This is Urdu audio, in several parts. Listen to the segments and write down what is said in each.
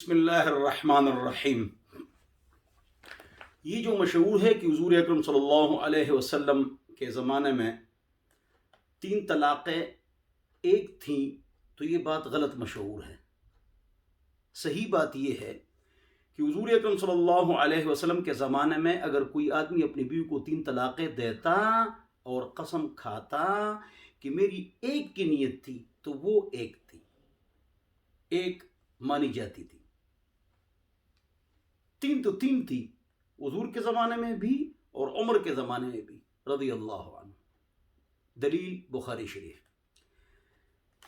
بسم اللہ الرحمن الرحیم۔ یہ جو مشہور ہے کہ حضور اکرم صلی اللہ علیہ وسلم کے زمانے میں 3 طلاقیں ایک تھیں، تو یہ بات غلط مشہور ہے۔ صحیح بات یہ ہے کہ حضور اکرم صلی اللہ علیہ وسلم کے زمانے میں اگر کوئی آدمی اپنی بیوی کو 3 طلاقیں دیتا اور قسم کھاتا کہ میری ایک کی نیت تھی تو وہ ایک تھی، ایک مانی جاتی تھی۔ 3 تو 3 تھی، حضور کے زمانے میں بھی اور عمر کے زمانے میں بھی رضی اللہ عنہ۔ دلیل بخاری شریف۔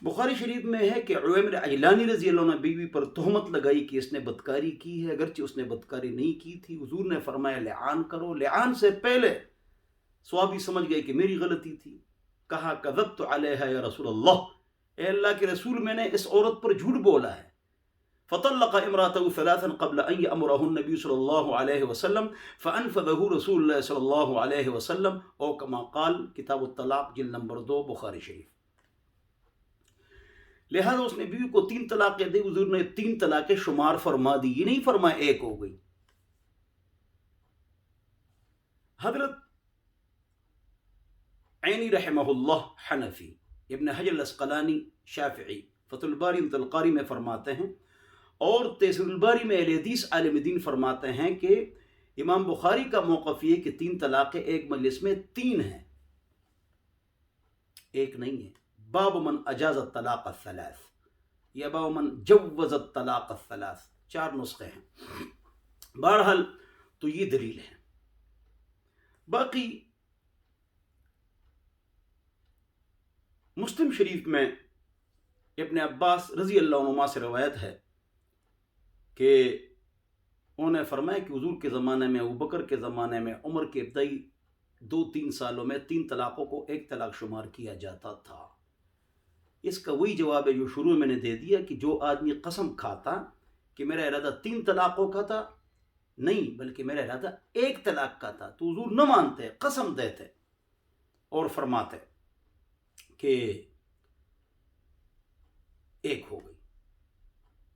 بخاری شریف میں ہے کہ عویمر عجلانی رضی اللہ عنہ بیوی پر تہمت لگائی کہ اس نے بدکاری کی ہے، اگرچہ اس نے بدکاری نہیں کی تھی۔ حضور نے فرمایا لعان کرو۔ لعان سے پہلے صحابی سمجھ گئے کہ میری غلطی تھی، کہا کذبت علیہا یا رسول اللہ، اے اللہ کے رسول میں نے اس عورت پر جھوٹ بولا ہے۔ فطلق امراته 3 قبل ان يأمره النبي صلی اللہ علیہ وسلم فانفذه رسول اللہ صلی اللہ علیہ وسلم او کما قال، کتاب الطلاق جلد نمبر 2 بخاری شریف۔ لہذا اس نے بیوی کو 3 طلاقیں دی، حضور نے 3 طلاقیں شمار فرما دی، یہ نہیں فرمایا ایک ہو گئی۔ حضرت عینی رحمہ اللہ حنفی، ابن حجر الاسقلانی شافعی، فتح الباری القاری میں فرماتے ہیں، اور تیسیر الباری میں اہل حدیث عالم دین فرماتے ہیں کہ امام بخاری کا موقف یہ کہ 3 طلاقیں ایک مجلس میں 3 ہیں، ایک نہیں ہے۔ باب من اجاز الطلاق الثلاث یا باب من جوز الطلاق الثلاث، 4 نسخے ہیں۔ بہرحال تو یہ دلیل ہے۔ باقی مسلم شریف میں ابن عباس رضی اللہ عنہما سے روایت ہے کہ انہوں نے فرمایا کہ حضور کے زمانے میں، ابوبکر کے زمانے میں، عمر کے ابتدائی 2-3 سالوں میں 3 طلاقوں کو 1 طلاق شمار کیا جاتا تھا۔ اس کا وہی جواب ہے جو شروع میں نے دے دیا کہ جو آدمی قسم کھاتا کہ میرا ارادہ 3 طلاقوں کا تھا، نہیں بلکہ میرا ارادہ 1 طلاق کا تھا، تو حضور نہ مانتے، قسم دیتے اور فرماتے کہ ایک ہو گئی۔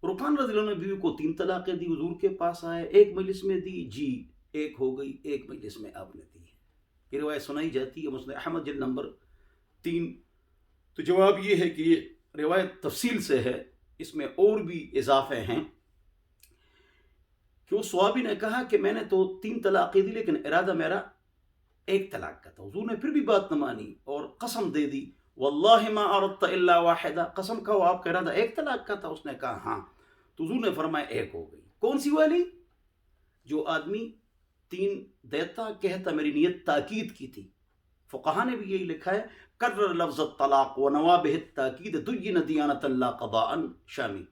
رکان رضی اللہ عنہ بیوی کو 3 طلاقیں دی، حضور کے پاس آئے، ایک مجلس میں دی، جی ایک ہو گئی، ایک مجلس میں آپ نے دی ہے۔ یہ روایت سنائی جاتی ہے مسند احمد جلد نمبر 3۔ تو جواب یہ ہے کہ یہ روایت تفصیل سے ہے، اس میں اور بھی اضافے ہیں کہ اس صحابی نے کہا کہ میں نے تو 3 طلاقیں دی لیکن ارادہ میرا 1 طلاق کا تھا۔ حضور نے پھر بھی بات نہ مانی اور قسم دے دی، واللہ ما اردت الا واحدہ، قسم کھاؤ آپ کا ارادہ 1 طلاق کا تھا؟ اس نے کہا ہاں۔ تو حضور نے فرمایا 1 ہو گئی۔ کون سی والی؟ جو آدمی 3 دیتا، کہتا میری نیت تاکید کی تھی۔ فقہا نے بھی یہی لکھا ہے، کرر لفظ الطلاق ونوا به التاکید دین دیانۃ لا قضاء شامی۔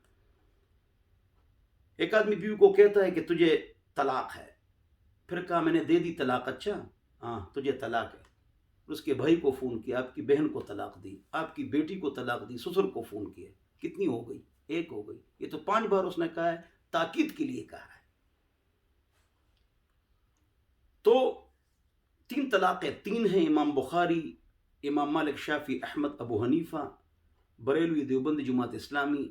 ایک آدمی بیوی کو کہتا ہے کہ تجھے طلاق ہے، پھر کہا میں نے دے دی طلاق، اچھا ہاں تجھے طلاق ہے، اس کے بھائی کو فون کیا، آپ کی بہن کو طلاق دی، آپ کی بیٹی کو طلاق دی، سسر کو فون کیا، کتنی ہو گئی؟ 1 ہو گئی۔ یہ تو 5 بار اس نے کہا ہے، تاکید کے لیے کہا ہے۔ تو 3 طلاقیں 3 ہیں۔ امام بخاری، امام مالک، شافعی، احمد، ابو حنیفہ، بریلوی، دیوبند جماعت اسلامی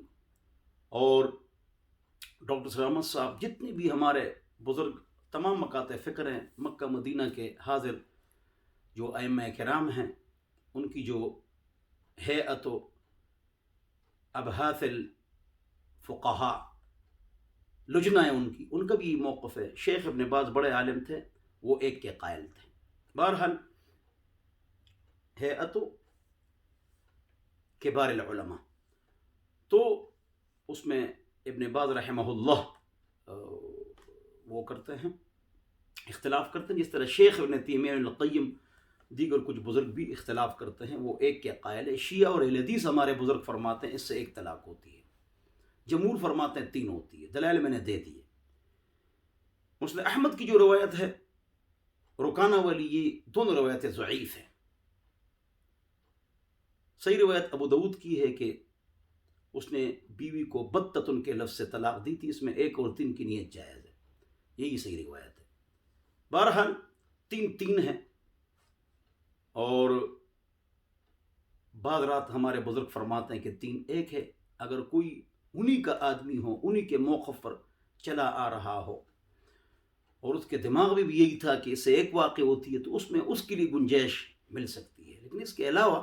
اور ڈاکٹر سلامت صاحب، جتنے بھی ہمارے بزرگ تمام مکاتب فکر ہیں مکہ مدینہ کے حاضر جو ائمہ کرام ہیں، ان کی جو ہیئت و ابحاث الفقہاء لجنہ ہے ان کا بھی موقف ہے۔ شیخ ابن باز بڑے عالم تھے، وہ 1 کے قائل تھے۔ بہرحال ہیئت کبار العلماء، تو اس میں ابن باز رحمہ اللہ وہ کرتے ہیں، اختلاف کرتے ہیں، جس طرح شیخ ابن تیمیہ ابن القیم دیگر کچھ بزرگ بھی اختلاف کرتے ہیں، وہ 1 کے قائل ہے۔ شیعہ اور اہل حدیث ہمارے بزرگ فرماتے ہیں اس سے 1 طلاق ہوتی ہے، جمہور فرماتے ہیں 3 ہوتی ہے۔ دلائل میں نے دے دیے۔ مسند احمد کی جو روایت ہے رکانہ والی، یہ دونوں روایتیں ضعیف ہیں۔ صحیح روایت ابو داؤد کی ہے کہ اس نے بیوی کو بتتن کے لفظ سے طلاق دی تھی، اس میں 1 اور 3 کی نیت جائز ہے، یہی صحیح روایت ہے۔ بہرحال 3 ہیں، اور بعض رات ہمارے بزرگ فرماتے ہیں کہ 3 1 ہے۔ اگر کوئی انہی کا آدمی ہو، انہی کے موقف پر چلا آ رہا ہو، اور اس کے دماغ میں بھی یہی تھا کہ اس سے ایک واقع ہوتی ہے تو اس میں اس کے لیے گنجائش مل سکتی ہے، لیکن اس کے علاوہ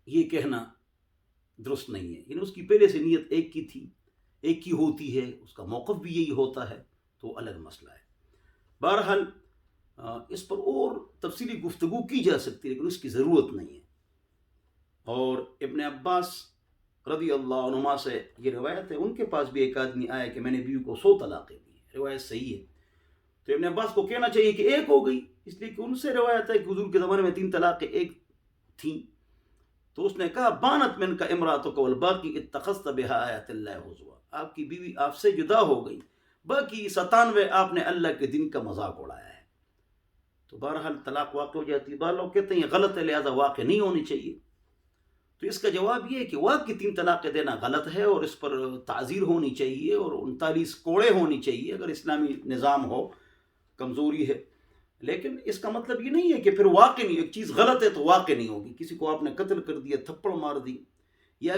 یہ کہنا درست نہیں ہے. یعنی اس کی پہلے سے نیت ایک کی تھی، ایک کی ہوتی ہے، اس کا موقف بھی یہی ہوتا ہے، تو الگ مسئلہ ہے. بہرحال اس پر اور تفصیلی گفتگو کی جا سکتی ہے، لیکن اس کی ضرورت نہیں ہے. اور ابن عباس رضی اللہ عنہما سے یہ روایت ہے، ان کے پاس بھی ایک آدمی آیا کہ میں نے بیوی کو 100 طلاقیں دی. روایت صحیح ہے. تو ابن عباس کو کہنا چاہیے کہ ایک ہو گئی، اس لیے کہ ان سے روایت ہے کہ حضور کے زمانے میں 3 طلاقیں ایک تھیں. تو اس نے کہا بانت من کا امراتک والباقی اتخذت بها آیات اللہ حضوا، آپ کی بیوی آپ سے جدا ہو گئی، باقی 97 آپ نے اللہ کے دن کا مذاق اڑایا ہے. تو بہرحال طلاق واقع ہو جاتی ہے. بعض لوگ کہتے ہیں یہ غلط ہے لہذا واقع نہیں ہونی چاہیے. تو اس کا جواب یہ ہے کہ واقعی 3 طلاقیں دینا غلط ہے، اور اس پر تعزیر ہونی چاہیے، اور 39 کوڑے ہونی چاہیے اگر اسلامی نظام ہو. کمزوری ہے، لیکن اس کا مطلب یہ نہیں ہے کہ پھر واقع نہیں، ایک چیز غلط ہے تو واقع نہیں ہوگی. کسی کو آپ نے قتل کر دیا، تھپڑ مار دی، یا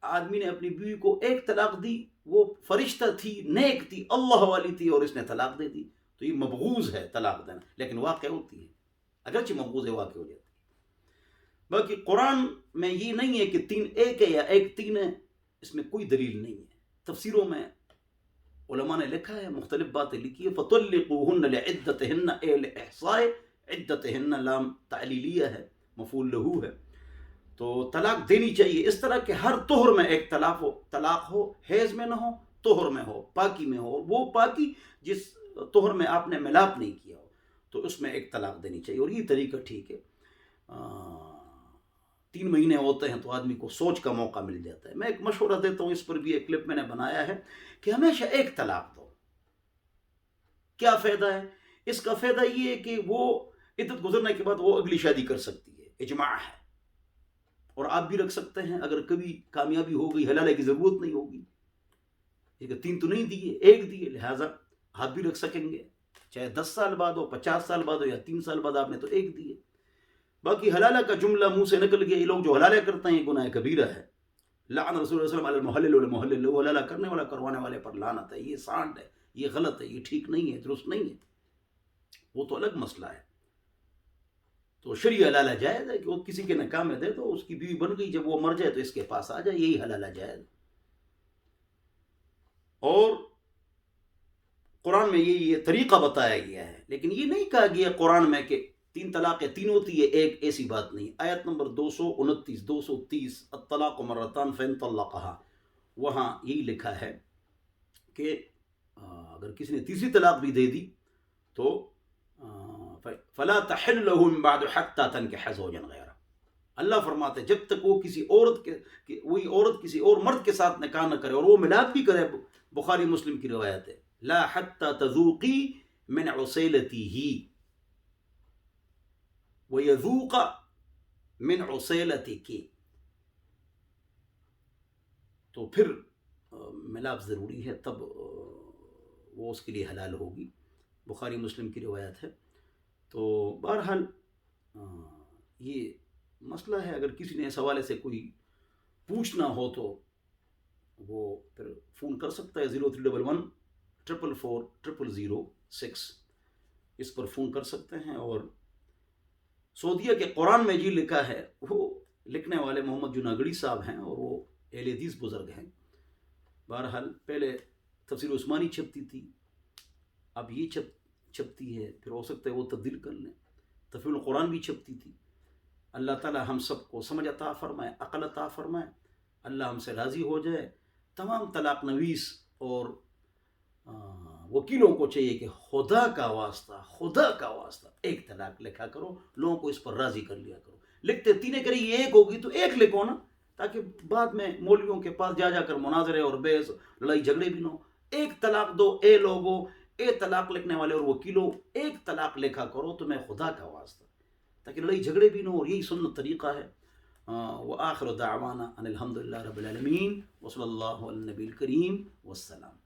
آدمی نے اپنی بیوی کو 1 طلاق دی، وہ فرشتہ تھی، نیک تھی، اللہ والی تھی، اور اس نے طلاق دے دی، تو یہ مبغوض ہے طلاق دینا، لیکن واقع ہوتی ہے، اگرچہ مبغوض ہے واقع ہو جاتی ہے. باقی قرآن میں یہ نہیں ہے کہ 3 ایک ہے یا 1 3 ہے، اس میں کوئی دلیل نہیں ہے. تفسیروں میں علماء نے لکھا ہے، مختلف باتیں لکھی ہے. فَطَلِّقُوهُنَّ لِعِدَّتِهِنَّ اے لِإِحْصَائِ عِدَّتِهِنَّ لام تعلیلیہ ہے، مفعول لہو ہے. تو طلاق دینی چاہیے اس طرح کہ ہر طہر میں ایک طلاق ہو، حیض میں نہ ہو، طہر میں ہو، پاکی میں ہو. وہ پاکی جس طہر میں آپ نے ملاپ نہیں کیا ہو تو اس میں ایک طلاق دینی چاہیے، اور یہ طریقہ ٹھیک ہے. 3 مہینے ہوتے ہیں تو آدمی کو سوچ کا موقع مل جاتا ہے. میں ایک مشورہ دیتا ہوں، اس پر بھی ایک کلپ میں نے بنایا ہے کہ ہمیشہ 1 طلاق دو. کیا فائدہ ہے؟ اس کا فائدہ یہ ہے کہ وہ عدت گزرنے کے بعد وہ اگلی شادی کر سکتی ہے، اجماع ہے. اور آپ بھی رکھ سکتے ہیں، اگر کبھی کامیابی ہو گئی حلالے کی ضرورت نہیں ہوگی. 3 تو نہیں دیے، 1 دیے، لہٰذا آپ بھی رکھ سکیں گے، چاہے 10 سال بعد ہو، 50 سال بعد ہو، یا 3 سال بعد آپ نے تو 1 دیے. باقی حلالہ کا جملہ منہ سے نکل گیا، یہ لوگ جو حلالہ کرتے ہیں یہ گناہ کبیرہ ہے. لعن رسول اللہ صلی اللہ علیہ وسلم علی المحلل والمحلل، وہ حلالہ کرنے والا کروانے والے پر لعنت ہے. یہ سانڈ ہے، یہ غلط ہے، یہ ٹھیک نہیں ہے، درست نہیں ہے. وہ تو الگ مسئلہ ہے. تو شرعی حلالہ جائز ہے کہ وہ کسی کے نکاح میں دے دو، اس کی بیوی بن گئی، جب وہ مر جائے تو اس کے پاس آ جائے، یہی حلالہ جائز. اور قرآن میں یہ طریقہ بتایا گیا ہے، لیکن یہ نہیں کہا گیا قرآن میں کہ 3 طلاقیں 3 ہوتی ہے، ایسی بات نہیں. آیت نمبر 229 230 الطلاق مرتان فإن طلقها، وہاں یہی لکھا ہے کہ اگر کسی نے تیسری طلاق بھی دے دی تو فلا تحل له من بعد حتى تنكح زوجا غيره. اللہ فرماتے جب تک وہ کسی عورت وہی عورت کسی اور مرد کے ساتھ نکاح نہ کرے، اور وہ ملاپ بھی کرے. بخاری مسلم کی روایت ہے، لا حتى تذوقی من عسیلته ويذوق من عسیلتك. تو پھر ملاپ ضروری ہے، تب وہ اس کے لیے حلال ہوگی. بخاری مسلم کی روایت ہے. تو بہرحال یہ مسئلہ ہے. اگر کسی نے اس حوالے سے کوئی پوچھنا ہو تو وہ پھر فون کر سکتا ہے 0311 444 006، اس پر فون کر سکتے ہیں. اور سعودیہ کے قرآن میں جی لکھا ہے، وہ لکھنے والے محمد جناگڑی صاحب ہیں، اور وہ اہل حدیث بزرگ ہیں. بہرحال پہلے تفسیر عثمانی چھپتی تھی، اب یہ چھپتی ہے، پھر ہو سکتا ہے وہ تبدیل کر لیں. تفسیر القرآن بھی چھپتی تھی. اللہ تعالی ہم سب کو سمجھ عطا فرمائے، عقل عطا فرمائے، اللہ ہم سے راضی ہو جائے. تمام طلاق نویس اور وکیلوں کو چاہیے کہ خدا کا واسطہ 1 طلاق لکھا کرو، لوگوں کو اس پر راضی کر لیا کرو. لکھتے 3 کریں یہ 1 ہوگی تو 1 لکھو نا، تاکہ بعد میں مولویوں کے پاس جا کر مناظرے اور بحث لڑائی جھگڑے بھی نہ ہو. 1 طلاق دو، اے لوگوں، اے طلاق لکھنے والے اور وکیلوں، 1 طلاق لکھا کرو تمہیں خدا کا واسطہ، تاکہ لڑائی جھگڑے بھی نہ ہو. اور یہی سنت طریقہ ہے. وآخر دعوانا ان الحمد للہ رب العالمین، وصلی اللہ علی النبی الکریم، والسلام.